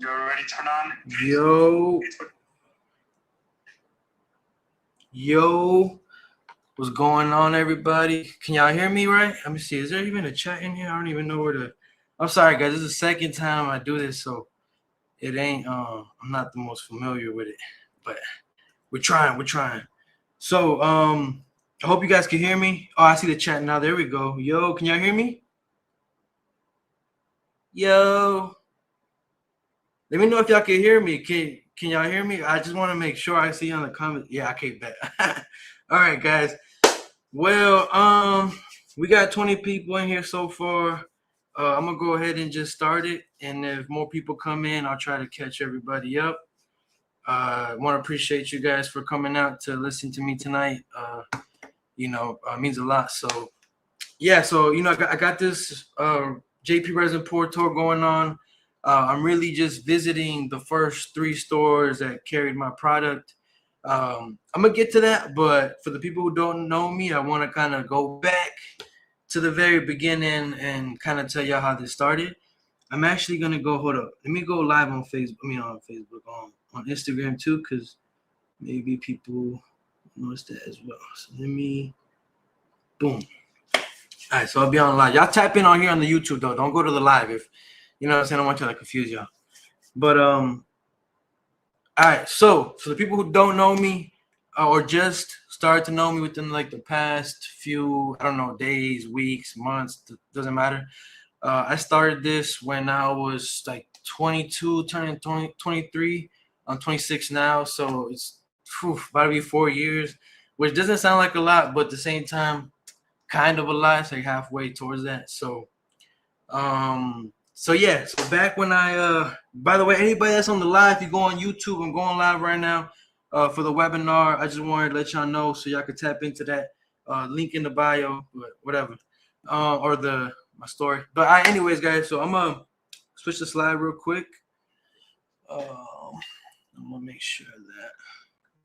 You're already turned on. Yo, what's going on, everybody? Can y'all hear me right? Let me see. Is there even a chat in here? I don't even know where to. I'm sorry, guys. This is the second time I do this, so it ain't. I'm not the most familiar with it, but we're trying. We're trying. So, I hope you guys can hear me. Oh, I see the chat now. There we go. Yo, can y'all hear me? Yo, let me know if y'all can hear me. Can y'all hear me? I just want to make sure I see on the comments. Yeah, I can't bet. All right, guys. Well, we got 20 people in here so far. I'm gonna go ahead and just start it, and if more people come in, I'll try to catch everybody up. I want to appreciate you guys for coming out to listen to me tonight. Means a lot. So yeah, so I got this JP Resin Pour Tour going on. I'm really just visiting the first 3 stores that carried my product. I'm gonna get to that, but for the people who don't know me, I want to kind of go back to the very beginning and kind of tell y'all how this started. I'm actually gonna go. Hold up, let me go live on Facebook. On Facebook, on Instagram too, because maybe people notice that as well. So let me, boom. All right, so I'll be on live. Y'all tap in on here on the YouTube though. Don't go to the live if you know what I'm saying. I don't want y'all to confuse y'all. But all right. So for the people who don't know me or just started to know me within like the past few, I don't know, days, weeks, months, doesn't matter. I started this when I was like 22, turning 23. I'm 26 now, so it's about to be 4 years, which doesn't sound like a lot, but at the same time, kind of a lot. It's like halfway towards that. So yeah, so back when by the way, anybody that's on the live, if you go on YouTube, I'm going live right now for the webinar. I just wanted to let y'all know so y'all could tap into that link in the bio, but whatever, or my story. But anyways, guys, so I'm gonna switch the slide real quick. I'm gonna make sure that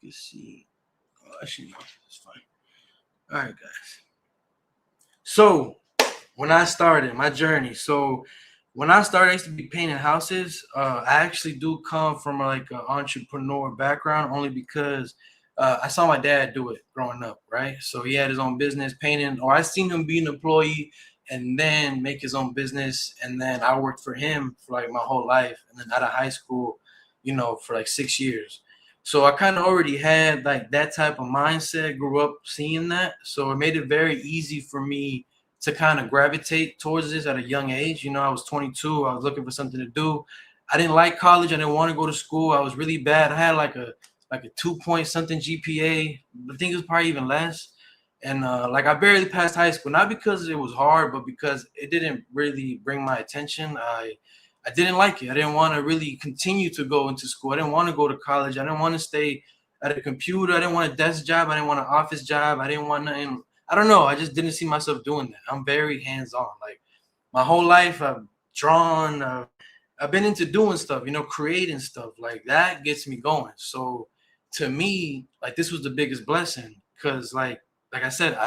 you can see. Oh, actually, no, it's fine. All right, guys. So when I started my journey, I used to be painting houses. I actually do come from like an entrepreneur background, only because I saw my dad do it growing up, right? So he had his own business painting, or I seen him be an employee and then make his own business, and then I worked for him for like my whole life, and then out of high school, for like 6 years. So I kind of already had like that type of mindset, grew up seeing that, so it made it very easy for me to kind of gravitate towards this at a young age. I was 22. I was looking for something to do. I didn't like college. I didn't want to go to school. I was really bad. I had like a 2 point something GPA. I think it was probably even less. And like I barely passed high school, not because it was hard, but because it didn't really bring my attention. I didn't like it. I didn't want to really continue to go into school. I didn't want to go to college. I didn't want to stay at a computer. I didn't want a desk job. I didn't want an office job. I didn't want nothing. I don't know. I just didn't see myself doing that. I'm very hands-on. Like my whole life, I've drawn. I've been into doing stuff, creating stuff. Like that gets me going. So to me, like this was the biggest blessing because, like I said,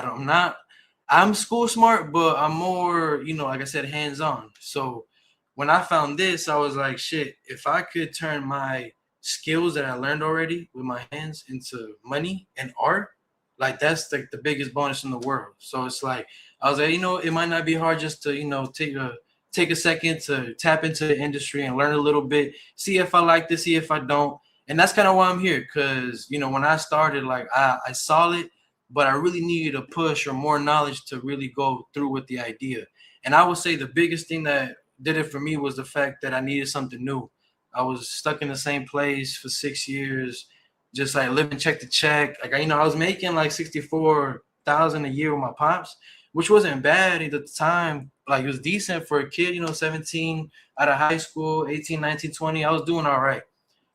I'm school smart, but I'm more, like I said, hands-on. So when I found this, I was like, shit, if I could turn my skills that I learned already with my hands into money and art, like that's like the biggest bonus in the world. So it's like I was like, it might not be hard just to, take a second to tap into the industry and learn a little bit, see if I like this, see if I don't. And that's kind of why I'm here. Cause when I started, like I saw it, but I really needed a push or more knowledge to really go through with the idea. And I would say the biggest thing that did it for me was the fact that I needed something new. I was stuck in the same place for 6 years, just like living check to check. Like I was making like 64,000 a year with my pops, which wasn't bad at the time. Like it was decent for a kid, 17 out of high school, 18, 19, 20. I was doing all right.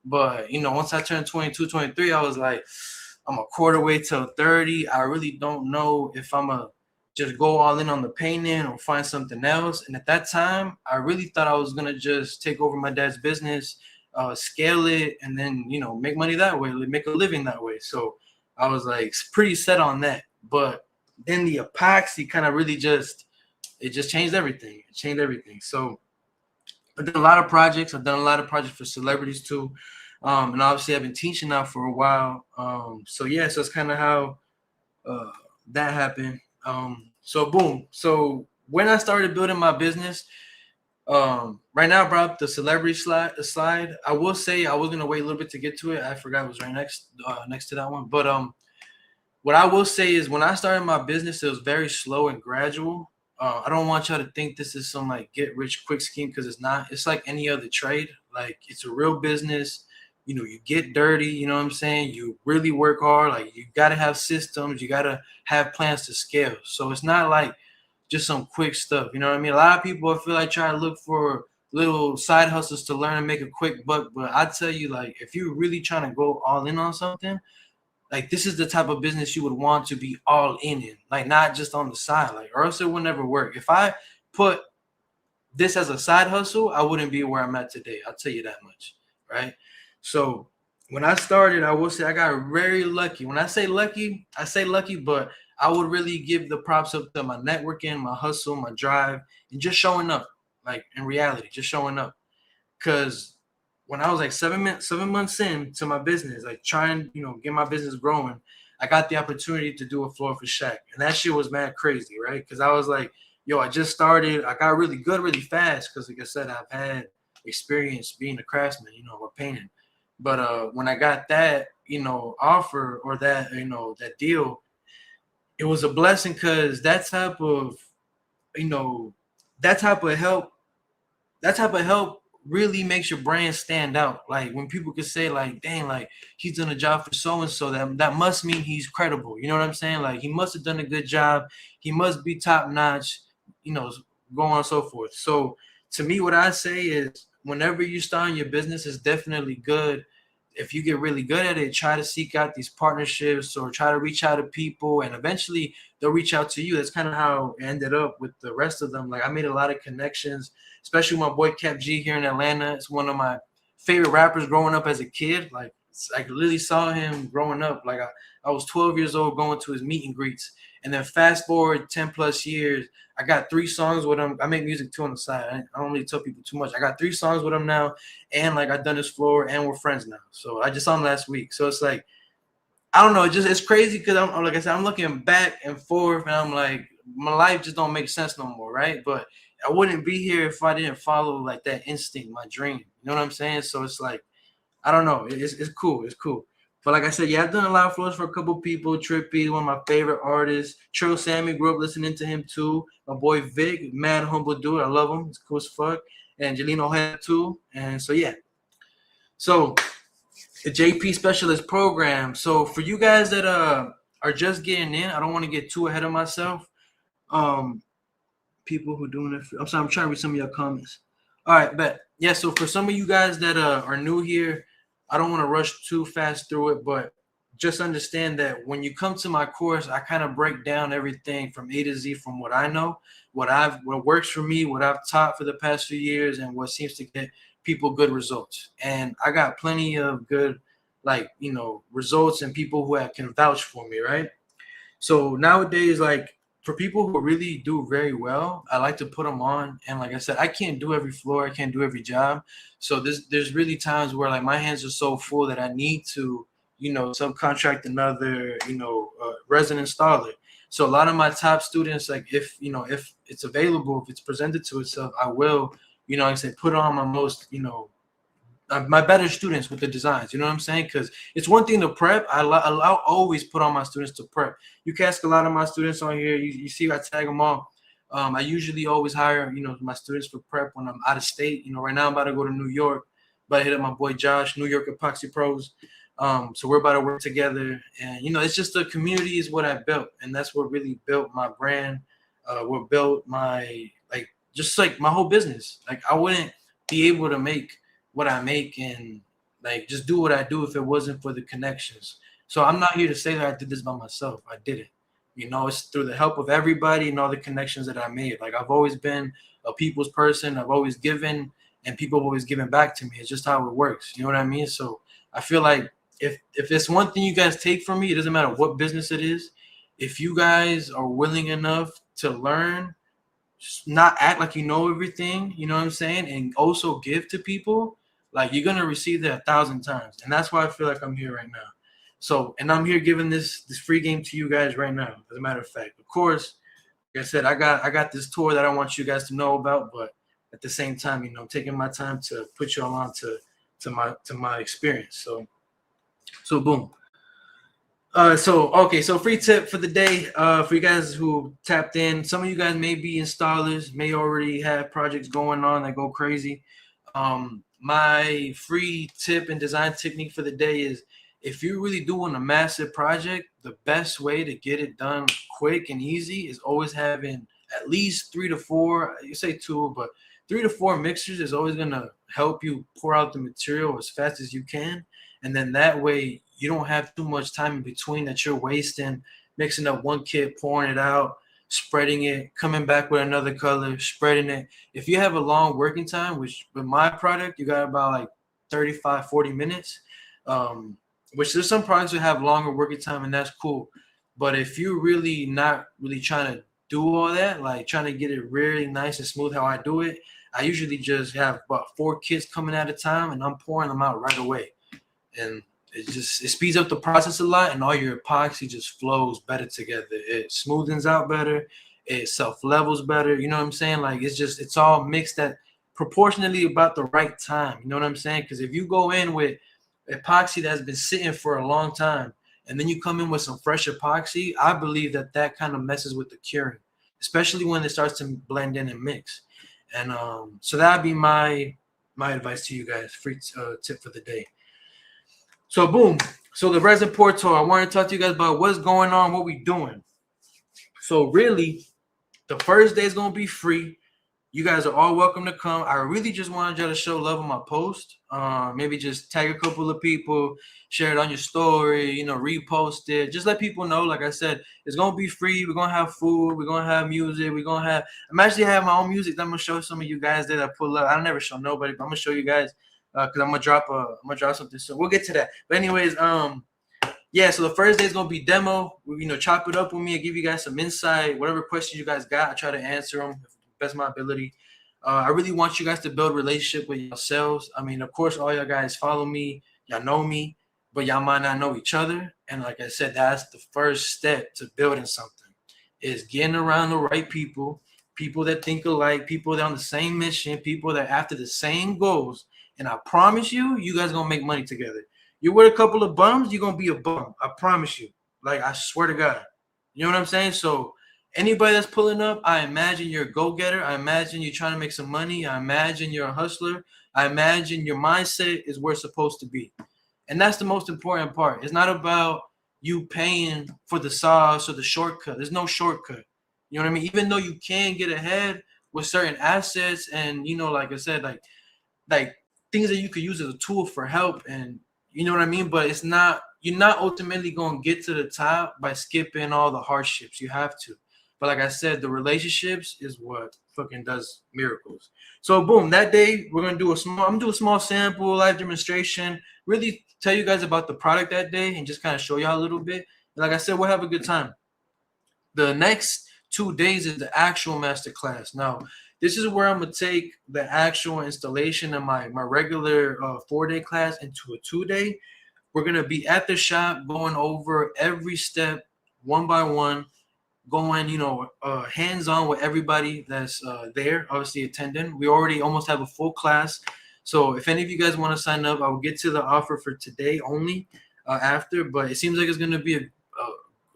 But once I turned 22, 23, I was like, I'm a quarter way till 30. I really don't know if I'm a just go all in on the painting or find something else. And at that time, I really thought I was gonna just take over my dad's business, scale it, and then make money that way, make a living that way. So I was like pretty set on that. But then the epoxy kind of really just changed everything. It changed everything. So I've done a lot of projects. I've done a lot of projects for celebrities too. And obviously I've been teaching now for a while. So yeah, so it's kind of how uh, that happened. So boom. So when I started building my business, right now I brought up the celebrity slide. I will say I was gonna wait a little bit to get to it. I forgot it was right next to that one. But what I will say is when I started my business, it was very slow and gradual. I don't want y'all to think this is some like get rich quick scheme because it's not. It's like any other trade. Like it's a real business. You know, you get dirty. You know what I'm saying? You really work hard. Like you got to have systems. You got to have plans to scale. So it's not like just some quick stuff. You know what I mean? A lot of people I feel like try to look for little side hustles to learn and make a quick buck. But I tell you, like if you're really trying to go all in on something, like this is the type of business you would want to be all in, like not just on the side, like or else it would never work. If I put this as a side hustle, I wouldn't be where I'm at today. I'll tell you that much, right? So when I started, I will say I got very lucky. When I say lucky, but I would really give the props up to my networking, my hustle, my drive, and just showing up, like in reality, just showing up. Because when I was like 7 months into my business, like trying, get my business growing, I got the opportunity to do a floor for Shaq. And that shit was mad crazy, right? Because I was like, yo, I just started. I got really good really fast because, like I said, I've had experience being a craftsman, with painting. But when I got that, offer or that, that deal, it was a blessing because you know, that type of help that type of help really makes your brand stand out. Like when people could say, like, dang, like he's done a job for so and so, that must mean he's credible. You know what I'm saying? Like he must have done a good job. He must be top notch, you know, go on and so forth. So to me, what I say is whenever you start your business, it's definitely good. If you get really good at it, try to seek out these partnerships or try to reach out to people and eventually they'll reach out to you. That's kind of how it ended up with the rest of them. Like I made a lot of connections, especially my boy Cap G here in Atlanta. It's one of my favorite rappers growing up as a kid. Like I literally saw him growing up. Like I was 12 years old going to his meet and greets. And then fast forward 10 plus years, I got 3 songs with him. I make music too on the side. I don't really tell people too much. I got 3 songs with him now. And like I've done his floor and we're friends now. So I just saw him last week. So it's like, I don't know. It's crazy because I'm like I said, I'm looking back and forth and I'm like, my life just don't make sense no more, right? But I wouldn't be here if I didn't follow like that instinct, my dream. You know what I'm saying? So it's like, I don't know. It's cool. It's cool. But like I said, yeah, I've done a lot of floors for a couple people. Trippy, one of my favorite artists. Trill Sammy, grew up listening to him too. My boy Vic, mad humble dude. I love him. He's cool as fuck. And Jelino had too. And so yeah. So the JP Specialist Program. So for you guys that are just getting in, I don't want to get too ahead of myself. Um, People who doing it. I'm sorry, I'm trying to read some of your comments. All right, but yeah. So for some of you guys that are new here, I don't want to rush too fast through it, but just understand that when you come to my course, I kind of break down everything from A to Z from what I know, what works for me, what I've taught for the past few years, and what seems to get people good results. And I got plenty of good, like results and people who can vouch for me, right? So nowadays, like for people who really do very well, I like to put them on. And like I said, I can't do every floor, I can't do every job. So there's really times where like my hands are so full that I need to, subcontract another, resin installer. So a lot of my top students, like if it's available, if it's presented to itself, I will, like I said, put on my most, my better students with the designs. You know what I'm saying? Because it's one thing to prep. I'll always put on my students to prep. You can ask a lot of my students on here. You see, I tag them all. I usually always hire, my students for prep when I'm out of state. Right now I'm about to go to New York, but I hit up my boy Josh, New York Epoxy Pros. So we're about to work together, and it's just the community is what I built, and that's what really built my brand. What built my just like my whole business. Like I wouldn't be able to make what I make and like just do what I do if it wasn't for the connections. So I'm not here to say that I did this by myself. I did it. It's through the help of everybody and all the connections that I made. Like I've always been a people's person. I've always given and people have always given back to me. It's just how it works. You know what I mean? So I feel like if it's one thing you guys take from me, it doesn't matter what business it is. If you guys are willing enough to learn, not act like you know everything, you know what I'm saying, and also give to people, like you're gonna receive that 1,000 times. And that's why I feel like I'm here right now. So, and I'm here giving this free game to you guys right now. As a matter of fact, of course, like I said, I got this tour that I want you guys to know about, but at the same time, you know, taking my time to put you all on to my experience. So boom. So free tip for the day. For you guys who tapped in, some of you guys may be installers, may already have projects going on that go crazy. My free tip and design technique for the day is, if you're really doing a massive project, the best way to get it done quick and easy is always having at least 3 to 4, you say 2, but 3 to 4 mixers is always gonna help you pour out the material as fast as you can. And then that way you don't have too much time in between that you're wasting mixing up one kit, pouring it out, spreading it, coming back with another color, spreading it. If you have a long working time, which with my product, you got about like 35, 40 minutes, which there's some products that have longer working time, and that's cool. But if you're really not really trying to do all that, like trying to get it really nice and smooth how I do it, I usually just have about 4 kits coming at a time, and I'm pouring them out right away. And it speeds up the process a lot, and all your epoxy just flows better together. It smoothens out better, it self levels better. You know what I'm saying? Like it's all mixed at proportionally about the right time. You know what I'm saying? Because if you go in with epoxy that's been sitting for a long time, and then you come in with some fresh epoxy, I believe that kind of messes with the curing, especially when it starts to blend in and mix. And so that'd be my advice to you guys. Free tip for the day. So boom. So the Resin Pour Tour, I want to talk to you guys about what's going on, what we doing. So really, the first day is gonna be free. You guys are all welcome to come. I really just wanted y'all to show love on my post. Maybe just tag a couple of people, share it on your story, you know, repost it. Just let people know. Like I said, it's gonna be free. We're gonna have food. We're gonna have music. I'm actually having my own music that I'm gonna show some of you guys that I pull up. I never show nobody, but I'm gonna show you guys because I'm gonna drop something soon. We'll get to that. But anyways, yeah, so the first day is gonna be demo. You know, chop it up with me and give you guys some insight. Whatever questions you guys got, I try to answer them to the best of my ability. I really want you guys to build a relationship with yourselves. I mean, of course, all y'all guys follow me, y'all know me, but y'all might not know each other. And like I said, that's the first step to building something, is getting around the right people, people that think alike, people that are on the same mission, people that after the same goals. And I promise you, you guys gonna make money together. You're with a couple of bums, you're gonna be a bum. I promise you. Like, I swear to God. You know what I'm saying? So anybody that's pulling up, I imagine you're a go-getter. I imagine you're trying to make some money. I imagine you're a hustler. I imagine your mindset is where it's supposed to be. And that's the most important part. It's not about you paying for the sauce or the shortcut. There's no shortcut. You know what I mean? Even though you can get ahead with certain assets and, you know, like I said, like things that you could use as a tool for help, and you know what I mean? But it's not, you're not ultimately going to get to the top by skipping all the hardships. You have to. But like I said, the relationships is what fucking does miracles. So boom, that day I'm gonna do a small sample live demonstration, really tell you guys about the product that day and just kind of show y'all a little bit. And like I said, we'll have a good time. The next 2 days is the actual master class. Now, this is where I'm gonna take the actual installation of my regular 4-day class into a 2-day. We're gonna be at the shop going over every step one by one, going, you know, hands-on with everybody that's there, obviously attending. We already almost have a full class. So if any of you guys want to sign up, I will get to the offer for today only after, but it seems like it's going to be an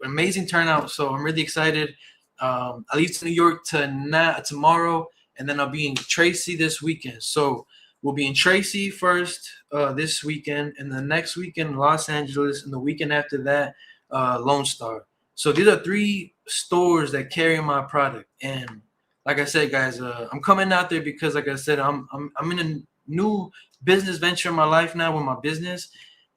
amazing turnout. So I'm really excited. I leave to New York tomorrow, and then I'll be in Tracy this weekend. So we'll be in Tracy first this weekend, and the next weekend Los Angeles, and the weekend after that Lone Star. So these are 3 stores that carry my product. And like I said, guys, I'm coming out there because, like I said, I'm in a new business venture in my life now with my business,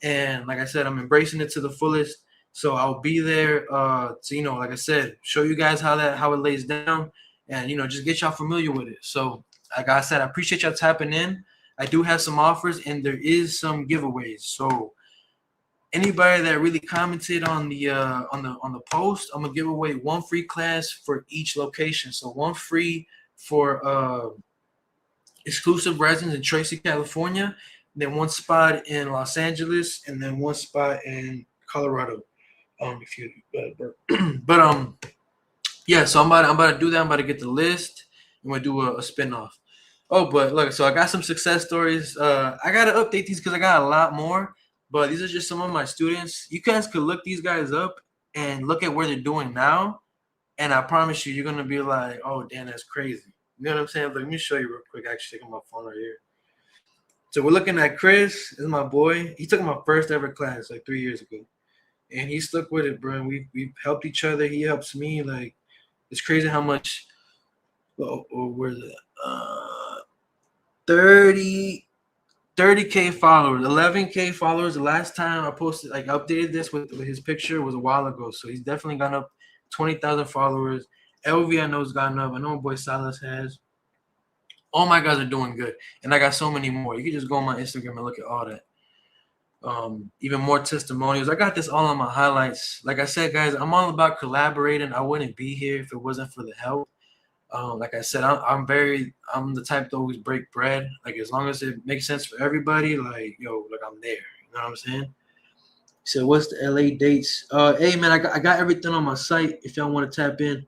and like I said, I'm embracing it to the fullest. So I'll be there to, you know, like I said, show you guys how it lays down, and, you know, just get y'all familiar with it. So like I said, I appreciate y'all tapping in. I do have some offers, and there is some giveaways. So anybody that really commented on the post, I'm gonna give away 1 free class for each location. So 1 free for exclusive resins in Tracy, California, then one spot in Los Angeles, and then one spot in Colorado. If you but yeah, so I'm about to do that. I'm about to get the list. I'm gonna do a spinoff. Oh, but look, so I got some success stories. I gotta update these because I got a lot more. But these are just some of my students. You guys could look these guys up and look at where they're doing now, and I promise you, you're gonna be like, "Oh, damn, that's crazy." You know what I'm saying? But let me show you real quick. I actually taking my phone right here. So we're looking at Chris. This is my boy. He took my first ever class like 3 years ago, and he stuck with it, bro. And we've helped each other. He helps me. Like it's crazy how much. Where's it? 30 30K followers, 11K followers. The last time I posted, like updated this with his picture was a while ago. So he's definitely gone up 20,000 followers. LV I know has gotten up. I know my boy Silas has. All my guys are doing good. And I got so many more. You can just go on my Instagram and look at all that. Even more testimonials. I got this all on my highlights. Like I said, guys, I'm all about collaborating. I wouldn't be here if it wasn't for the help. Like I said, I'm the type to always break bread. Like as long as it makes sense for everybody, like like I'm there. You know what I'm saying? So what's the LA dates? Hey man, I got everything on my site. If y'all want to tap in,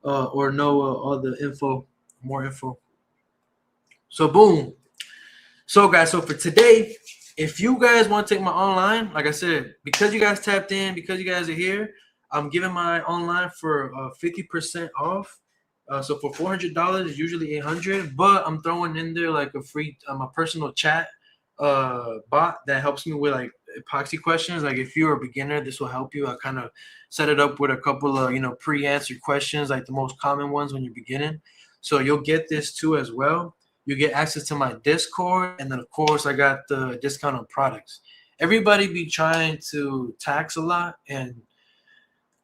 or know all the info, more info. So boom. So guys, so for today, if you guys want to take my online, like I said, because you guys tapped in, because you guys are here, I'm giving my online for 50% off. So for $400, it's usually $800, but I'm throwing in there like a free, a personal chat bot that helps me with like epoxy questions. Like if you're a beginner, this will help you. I kind of set it up with a couple of pre-answered questions, like the most common ones when you're beginning. So you'll get this too as well. You get access to my Discord, and then of course I got the discount on products. Everybody be trying to tax a lot, and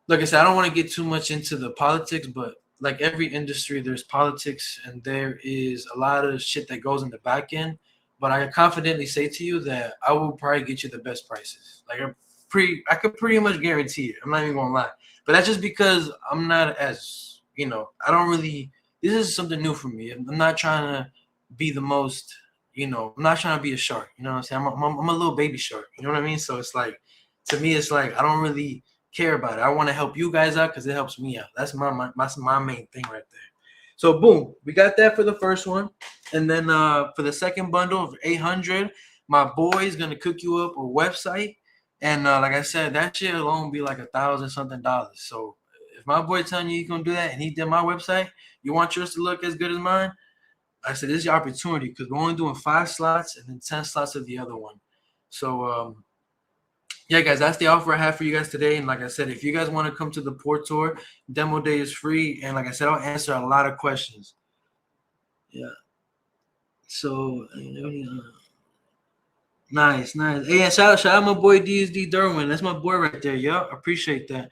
like I said, I don't want to get too much into the politics, but like every industry, there's politics and there is a lot of shit that goes in the back end. But I can confidently say to you that I will probably get you the best prices. Like I could pretty much guarantee it. I'm not even gonna lie. But that's just because I'm not as I don't really. This is something new for me. I'm not trying to be the most. I'm not trying to be a shark. You know what I'm saying? I'm a little baby shark. You know what I mean? So it's like, to me, it's like I don't really care about it. I want to help you guys out because it helps me out. That's my main thing right there. So boom, we got that for the first one, and then for the second bundle of 800, my boy's gonna cook you up a website, and like I said, that shit alone be like $1,000 something. So if my boy telling you he's gonna do that and he did my website, you want yours to look as good as mine? I said this is your opportunity because we're only doing 5 slots and then 10 slots of the other one. So yeah, guys, that's the offer I have for you guys today. And like I said, if you guys want to come to the Pour Tour, demo day is free. And like I said, I'll answer a lot of questions. Yeah. So, nice. Hey, yeah, shout out my boy DSD Derwin. That's my boy right there. Yeah, appreciate that.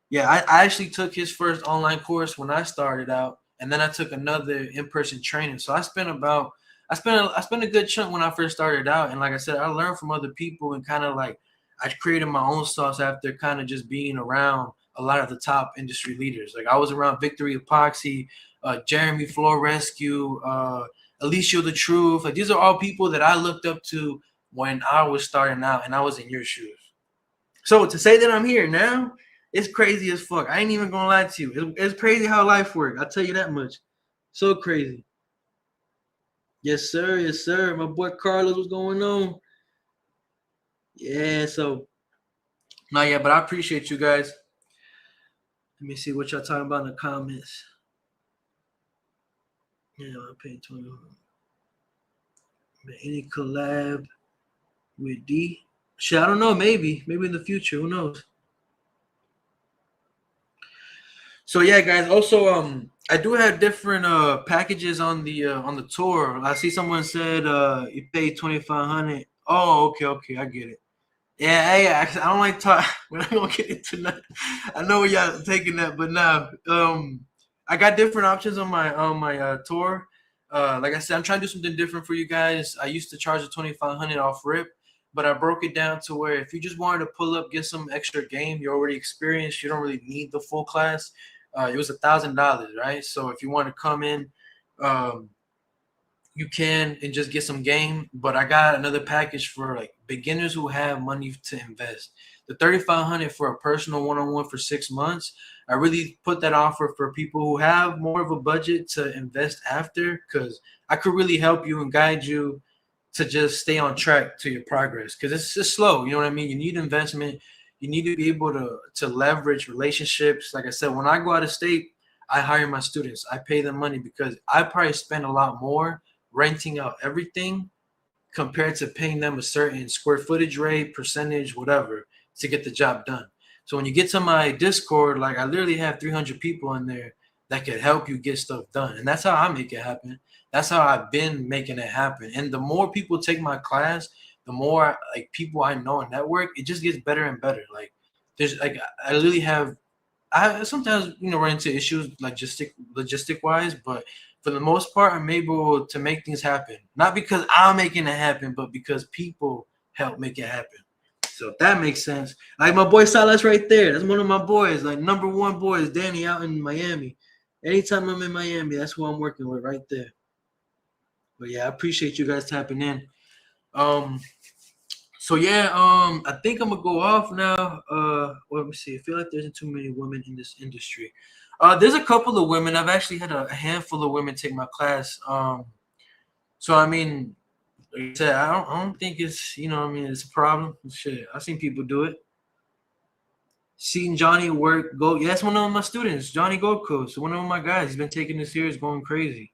Yeah, I actually took his first online course when I started out. And then I took another in-person training. So I spent a good chunk when I first started out. And like I said, I learned from other people and kind of like I created my own sauce after kind of just being around a lot of the top industry leaders. Like I was around Victory Epoxy, Jeremy Floor Rescue, Alicia The Truth. Like these are all people that I looked up to when I was starting out and I was in your shoes. So to say that I'm here now, it's crazy as fuck. I ain't even gonna lie to you. It's crazy how life works. I'll tell you that much. So crazy. Yes, sir. Yes, sir. My boy Carlos, what's going on? Yeah, so not yet, but I appreciate you guys. Let me see what y'all talking about in the comments. Yeah, I'm paying 20. Any collab with D? Shit, I don't know. Maybe in the future. Who knows? So yeah, guys. Also, I do have different packages on the tour. I see someone said you paid 2,500. Oh, okay, I get it. Yeah, hey, I don't like talk. We're not gonna get into that. I know y'all taking that, but now, I got different options on my tour. Like I said, I'm trying to do something different for you guys. I used to charge the 2,500 off rip, but I broke it down to where if you just wanted to pull up, get some extra game, you're already experienced. You don't really need the full class. It was $1,000, right? So if you want to come in you can and just get some game. But I got another package for like beginners who have money to invest. The 3,500 for a personal one-on-one for 6 months. I really put that offer for people who have more of a budget to invest after, because I could really help you and guide you to just stay on track to your progress, because it's just slow. You know what I mean? You need investment. You need to be able to leverage relationships. Like I said, when I go out of state, I hire my students. I pay them money because I probably spend a lot more renting out everything compared to paying them a certain square footage rate, percentage, whatever, to get the job done. So when you get to my Discord, like I literally have 300 people in there that could help you get stuff done. And that's how I make it happen. That's how I've been making it happen. And the more people take my class, the more like people I know and network, it just gets better and better. Like there's like I literally have I sometimes run into issues logistic wise, but for the most part, I'm able to make things happen. Not because I'm making it happen, but because people help make it happen. So if that makes sense. Like my boy Salas right there. That's one of my boys. Like number one boy is Danny out in Miami. Anytime I'm in Miami, that's who I'm working with right there. But yeah, I appreciate you guys tapping in. Um, so yeah, I think I'm gonna go off now. Let me see. I feel like there's too many women in this industry. There's a couple of women. I've actually had a handful of women take my class. So I mean, like I said, I don't think it's it's a problem. Shit, I've seen people do it. Seen Johnny work go. Yeah, that's one of my students, Johnny Gold Coast. One of my guys. He's been taking this serious, going crazy.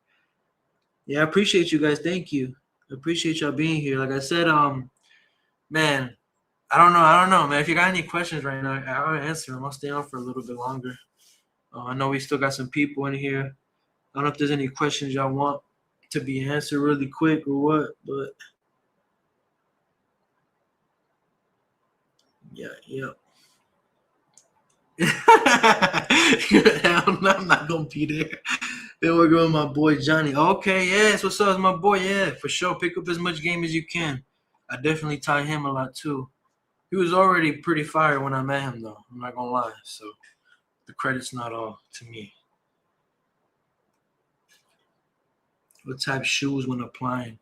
Yeah, I appreciate you guys. Thank you. I appreciate y'all being here. Like I said, man, I don't know, man. If you got any questions right now, I'll answer them. I'll stay on for a little bit longer. I know we still got some people in here. I don't know if there's any questions y'all want to be answered really quick or what, but yeah. Hell no, I'm not gonna be there. Then we're going with my boy Johnny. Okay, yes, what's up, my boy? Yeah, for sure. Pick up as much game as you can. I definitely tie him a lot too. He was already pretty fire when I met him, though. I'm not gonna lie. So the credit's not all to me. What type of shoes when applying?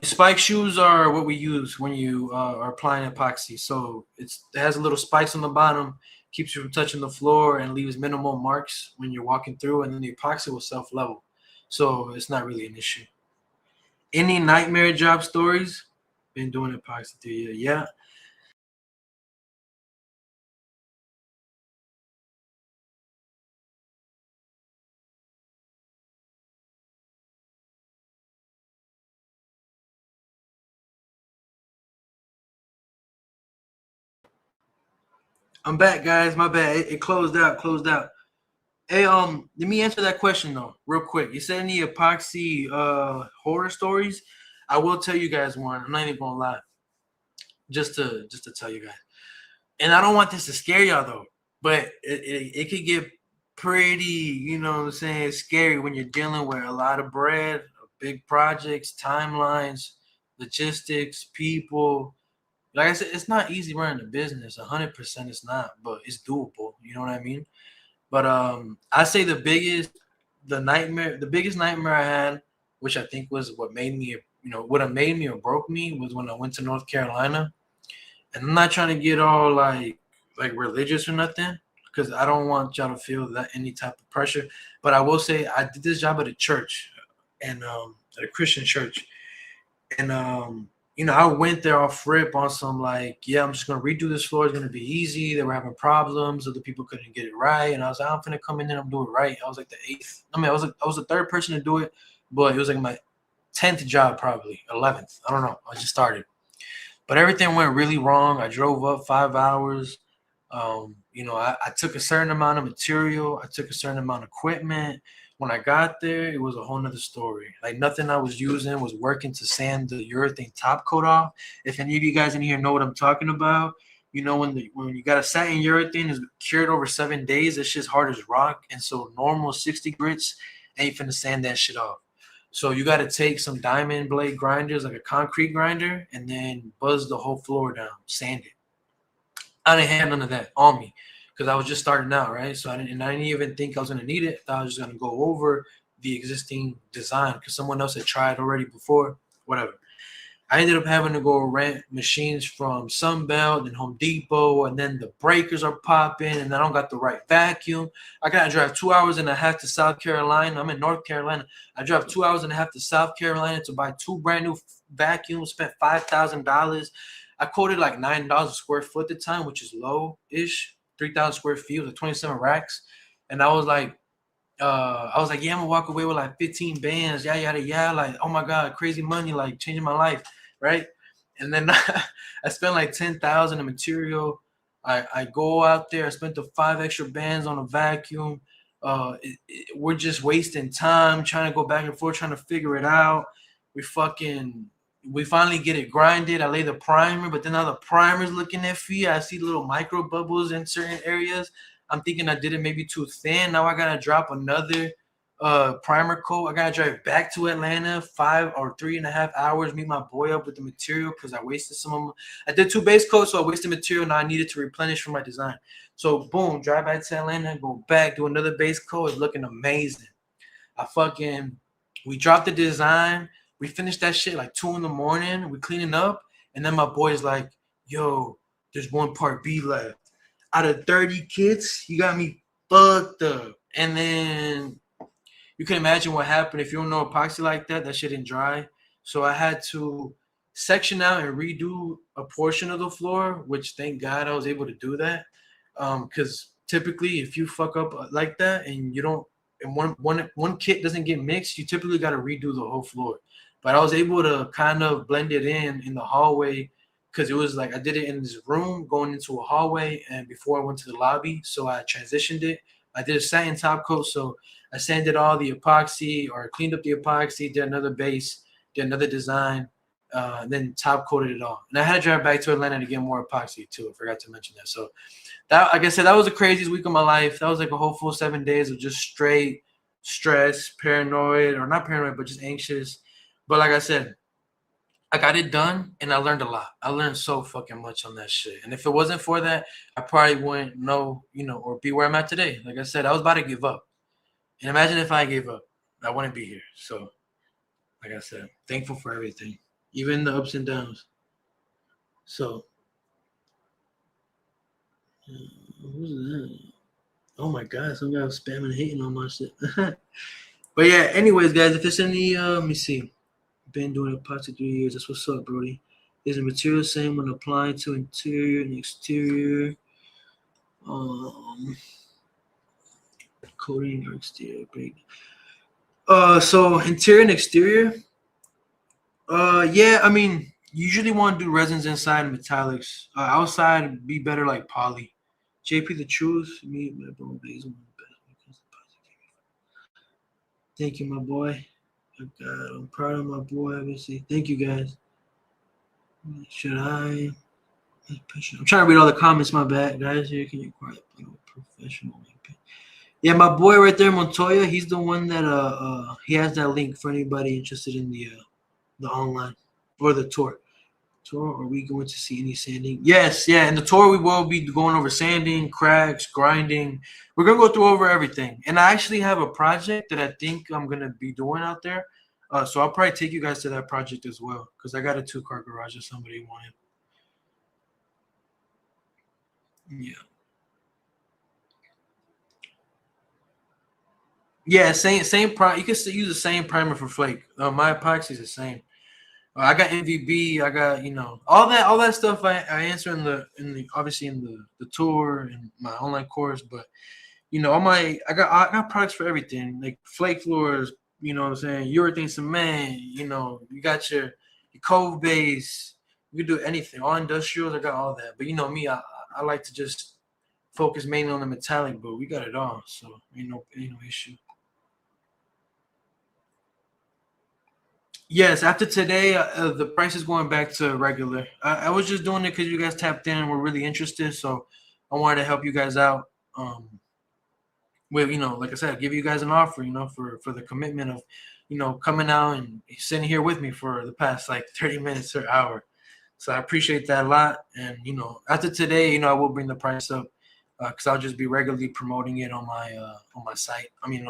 Spike shoes are what we use when you are applying epoxy. So it has a little spikes on the bottom, keeps you from touching the floor, and leaves minimal marks when you're walking through. And then the epoxy will self-level, so it's not really an issue. Any nightmare job stories? Been doing epoxy 3 years. Yeah. I'm back, guys. My bad. It closed out. Closed out. Hey, let me answer that question though, real quick. You said any epoxy horror stories? I will tell you guys one. I'm not even gonna lie. Just to tell you guys. And I don't want this to scare y'all though, but it could get pretty, what I'm saying, scary when you're dealing with a lot of bread, big projects, timelines, logistics, people. Like I said, it's not easy running a business. 100% it's not, but it's doable. You know what I mean? But I say the biggest nightmare I had, which I think was what made me, what have made me or broke me, was when I went to North Carolina. And I'm not trying to get all like religious or nothing, because I don't want y'all to feel that any type of pressure. But I will say I did this job at a church, and at a Christian church, and I went there off rip on some like, yeah, I'm just gonna redo this floor. It's gonna be easy. They were having problems. Other people couldn't get it right, and I was like, I'm gonna come in and I'm doing it right. I was like the eighth. I mean, I was the third person to do it, but it was like my 10th job, probably 11th. I don't know. I just started, but everything went really wrong. I drove up 5 hours. I took a certain amount of material. I took a certain amount of equipment. When I got there, it was a whole nother story. Like nothing I was using was working to sand the urethane top coat off. If any of you guys in here know what I'm talking about, when you got a satin urethane is cured over 7 days, it's just hard as rock. And so normal 60 grits ain't finna sand that shit off. So you got to take some diamond blade grinders, like a concrete grinder, and then buzz the whole floor down, sand it. I didn't have none of that on me because I was just starting out, right? So I didn't even think I was gonna need it. I was just gonna go over the existing design because someone else had tried already before. Whatever. I ended up having to go rent machines from Sunbelt and Home Depot, and then the breakers are popping, and I don't got the right vacuum. I gotta drive 2.5 hours to South Carolina. I'm in North Carolina. I drive 2.5 hours to South Carolina to buy 2 brand new vacuums. Spent $5,000. I quoted like $9 a square foot at the time, which is low-ish. 3,000 square feet, like 27 racks, and I was like, yeah, I'm gonna walk away with like 15 bands, yeah, like, oh my god, crazy money, like changing my life, right? And then I spent like 10,000 in material. I go out there, I spent the 5 extra bands on a vacuum. We're just wasting time trying to go back and forth, trying to figure it out. We finally get it grinded. I lay the primer, but then now the primer's looking iffy. I see little micro bubbles in certain areas. I'm thinking I did it maybe too thin. Now I gotta drop another primer coat. I gotta drive back to Atlanta 5 or 3.5 hours, meet my boy up with the material because I wasted some of them. I did 2 base coats, so I wasted material. Now I needed to replenish for my design. So boom, drive back to Atlanta, go back, do another base coat. It's looking amazing. We dropped the design. We finished that shit like 2 in the morning. We cleaning up, and then my boy's like, "Yo, there's one part B left. Out of 30 kits, you got me fucked up." And then you can imagine what happened if you don't know epoxy like that. That shit didn't dry, so I had to section out and redo a portion of the floor. Which thank God I was able to do that, because typically if you fuck up like that and you don't, and one kit doesn't get mixed, you typically got to redo the whole floor. But I was able to kind of blend it in the hallway because it was like I did it in this room going into a hallway and before I went to the lobby. So I transitioned it. I did a satin top coat. So I sanded all the epoxy or cleaned up the epoxy, did another base, did another design, then top coated it all. And I had to drive back to Atlanta to get more epoxy too. I forgot to mention that. So that, like I said, that was the craziest week of my life. That was like a whole full 7 days of just straight stress, paranoid, or not paranoid, but just anxious. But like I said, I got it done and I learned a lot. I learned so fucking much on that shit. And if it wasn't for that, I probably wouldn't know, or be where I'm at today. Like I said, I was about to give up. And imagine if I gave up, I wouldn't be here. So, like I said, thankful for everything, even the ups and downs. So, who's that? Oh my God, some guy was spamming, hating on my shit. But yeah, anyways, guys, if there's any, let me see. Been doing epoxy 3 years. That's what's up, Brody. Is the material same when applying to interior and exterior? Coating or exterior break. So interior and exterior. Yeah, I mean, usually want to do resins inside and metallics. Outside, be better like poly. JP, the truth. Me, my bro, thank you, my boy. God, I'm proud of my boy. Obviously, thank you guys. Should I? I'm trying to read all the comments. My bad, guys. Here, can you quiet? Professional. Yeah, my boy right there, Montoya. He's the one that he has that link for anybody interested in the online or the tour. Are we going to see any sanding? Yes, yeah. In the tour, we will be going over sanding, cracks, grinding. We're gonna go through over everything. And I actually have a project that I think I'm gonna be doing out there. So I'll probably take you guys to that project as well because I got a 2-car garage that somebody wanted. Yeah. Yeah, same primer. You can still use the same primer for flake. My epoxy is the same. I got MVB. I got all that stuff. I answer in the obviously in the tour and my online course. But I got products for everything like flake floors. You know what I'm saying? Urethane cement. You got your cove base. You can do anything. All industrials. I got all that. But me, I like to just focus mainly on the metallic. But we got it all, so ain't no issue. Yes, after today, the price is going back to regular. I was just doing it because you guys tapped in and were really interested, so I wanted to help you guys out. With like I said, give you guys an offer, for the commitment of, coming out and sitting here with me for the past like 30 minutes or hour. So I appreciate that a lot. And after today, I will bring the price up. because I'll just be regularly promoting it on my site. I mean,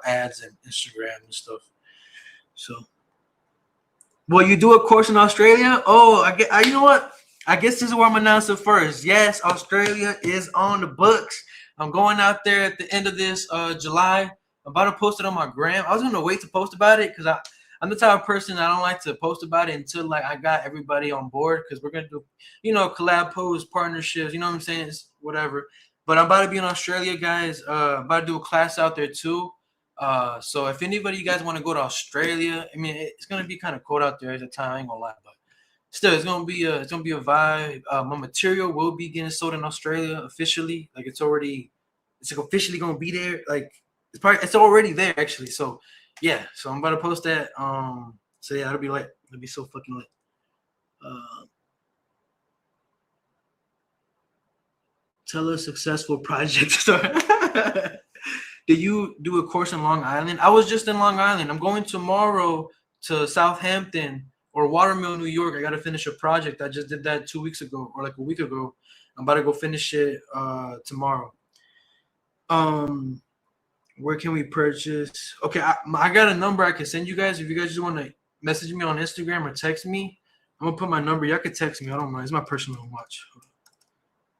ads and Instagram and stuff. So, well, you do a course in Australia? Oh, you know what? I guess this is where I'm announcing first. Yes, Australia is on the books. I'm going out there at the end of this July. I'm about to post it on my gram. I was gonna wait to post about it because I'm the type of person I don't like to post about it until like I got everybody on board, because we're gonna do, collab posts, partnerships. You know what I'm saying? It's whatever. But I'm about to be in Australia, guys. I'm about to do a class out there too. So if anybody you guys want to go to Australia, I mean it's gonna be kind of cold out there at the time. I ain't gonna lie, but still it's gonna be a vibe. My material will be getting sold in Australia officially. Like it's like officially gonna be there. Like it's already there actually. So yeah, so I'm about to post that. So yeah, it'll be lit. It'll be so fucking lit. Tell a successful project story. Did you do a course in Long Island? I was just in Long Island. I'm going tomorrow to Southampton or Watermill, New York. I got to finish a project. I just did that 2 weeks ago or like a week ago. I'm about to go finish it tomorrow. Where can we purchase? Okay, I got a number I can send you guys if you guys just want to message me on Instagram or text me. I'm gonna put my number. Y'all can text me. I don't mind. It's my personal watch.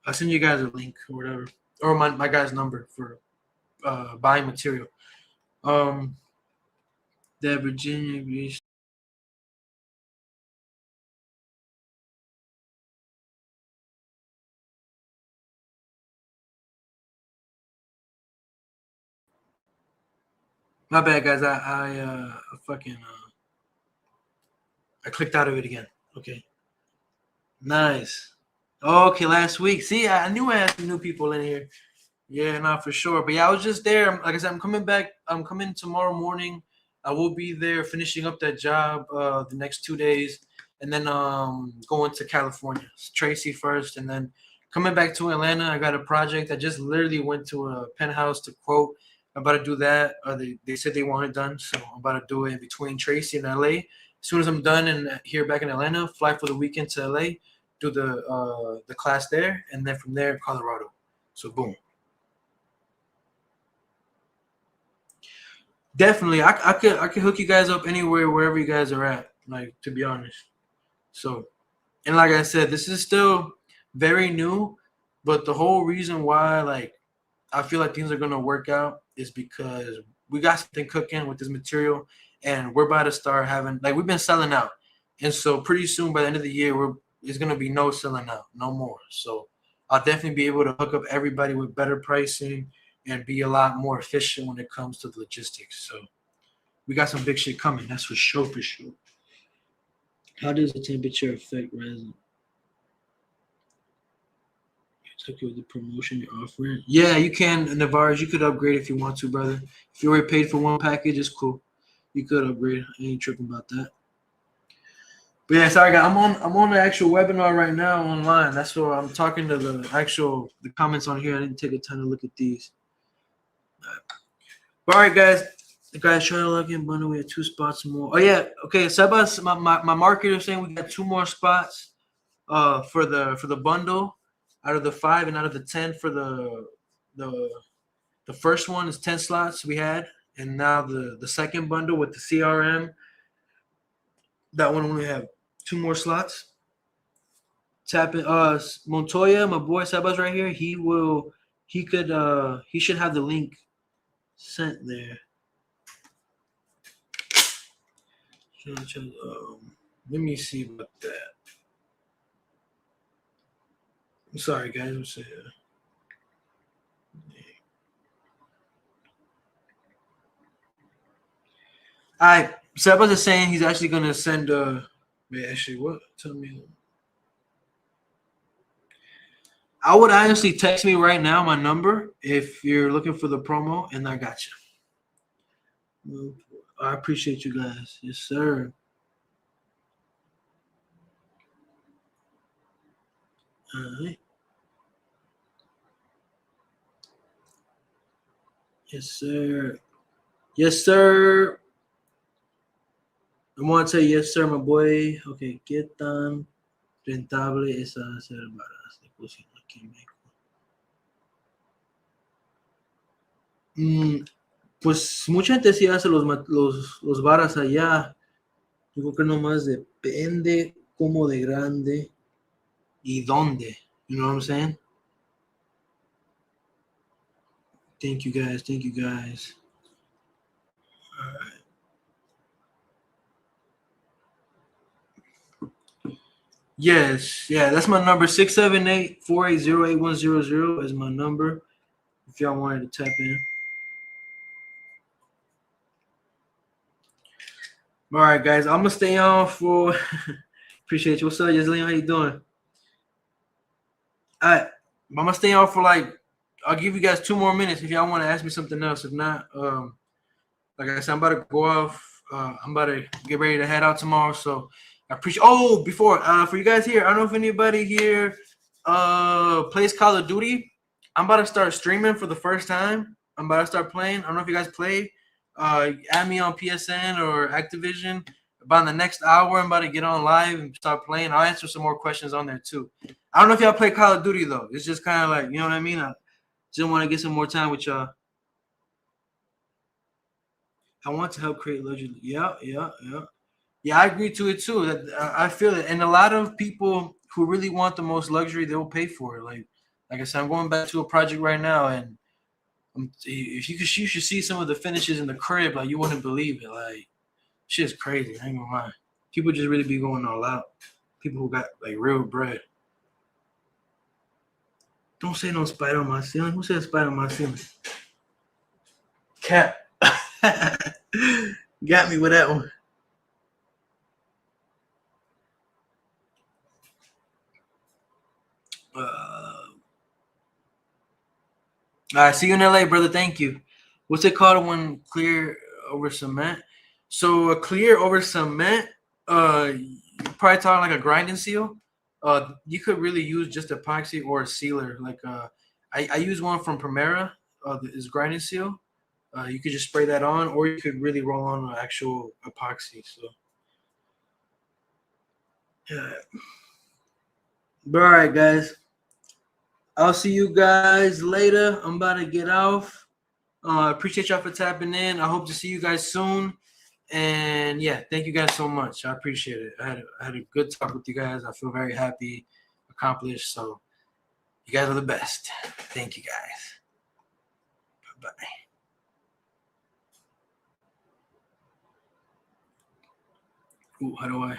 I'll send you guys a link or whatever, or my guy's number for buying material. That Virginia Beach. My bad, guys. I fucking I clicked out of it again. Okay. Nice. Okay, last week. See, I knew I had some new people in here. Yeah, not for sure. But yeah, I was just there. Like I said, I'm coming back. I'm coming tomorrow morning. I will be there finishing up that job the next 2 days, and then going to California. Tracy first, and then coming back to Atlanta. I got a project. I just literally went to a penthouse to quote. I'm about to do that. They said they want it done, so I'm about to do it in between Tracy and LA. As soon as I'm done and here back in Atlanta, fly for the weekend to LA, do the class there, and then from there Colorado. So boom. Definitely, I could hook you guys up anywhere, wherever you guys are at. Like, to be honest. So, and like I said, this is still very new, but the whole reason why like I feel like things are gonna work out is because we got something cooking with this material, and we're about to start having like we've been selling out, and so pretty soon by the end of the year it's gonna be no selling out, no more. So I'll definitely be able to hook up everybody with better pricing and be a lot more efficient when it comes to the logistics. So we got some big shit coming. That's for sure. For sure. How does the temperature affect resin? Check with the promotion you're offering. Yeah, you can, Navarre. You could upgrade if you want to, brother. If you already paid for one package, it's cool. You could upgrade. I ain't tripping about that. But yeah, sorry guys. I'm on the actual webinar right now online. That's where I'm talking to the comments on here. I didn't take a time to look at these. All right, guys. The guys trying to log in bundle. We have 2 spots more. Oh yeah, okay. Sebas, my marketer is saying we got 2 more spots for the bundle out of the 5 and out of the 10 for the first one is 10 slots we had, and now the second bundle with the CRM, that one only have 2 more slots. Tap in Montoya, my boy Sebas right here. He should have the link sent there. Let me see about that. I'm sorry, guys. I'm saying. All right, Sebas is saying he's actually gonna send. Wait, actually, what? Tell me. I would honestly text me right now my number if you're looking for the promo, and I got you. I appreciate you guys. Yes, sir. All right. Yes, sir. Yes, sir. I want to say yes, sir, my boy. Okay, ¿qué tan rentable es hacer varas de cocina aquí en México? Pues mucha gente sí hace los varas allá. Yo creo que nomás depende cómo de grande y dónde. You know what I'm saying? Thank you guys. Thank you guys. All right. Yes, yeah, that's my number. 678-480-8100 is my number. If y'all wanted to tap in. All right, guys, I'm gonna stay on for. Appreciate you. What's up, Yasleen? How you doing? All right, I'm gonna stay on for like. I'll give you guys 2 more minutes if y'all want to ask me something else. If not, like I said, I'm about to go off. I'm about to get ready to head out tomorrow. So I appreciate. Oh, before for you guys here, I don't know if anybody here plays Call of Duty. I'm about to start streaming for the first time. I'm about to start playing. I don't know if you guys play. Add me on PSN or Activision. About the next hour, I'm about to get on live and start playing. I'll answer some more questions on there too. I don't know if y'all play Call of Duty though. It's just kind of like, you know what I mean. I just want to get some more time with y'all. I want to help create luxury. Yeah, yeah, yeah. Yeah, I agree to it too. I feel it, and a lot of people who really want the most luxury, they will pay for it. Like I said, I'm going back to a project right now, and if you should see some of the finishes in the crib, like you wouldn't believe it. Like shit's crazy. I ain't gonna lie. People just really be going all out. People who got like real bread. Don't say no spider on my ceiling. Who said spider on my ceiling? Cat. Got me with that one. All right, see you in LA, brother. Thank you. What's it called when clear over cement? So a clear over cement, you're probably talking like a grinding seal. You could really use just epoxy or a sealer. Like I use one from Primera. Is grinding seal. You could just spray that on, or you could really roll on an actual epoxy. So yeah. But all right, guys. I'll see you guys later. I'm about to get off. Appreciate y'all for tapping in. I hope to see you guys soon. And yeah, thank you guys so much. I appreciate it. I had a good talk with you guys. I feel very happy, accomplished. So you guys are the best. Thank you guys. Bye bye. Ooh, how do I?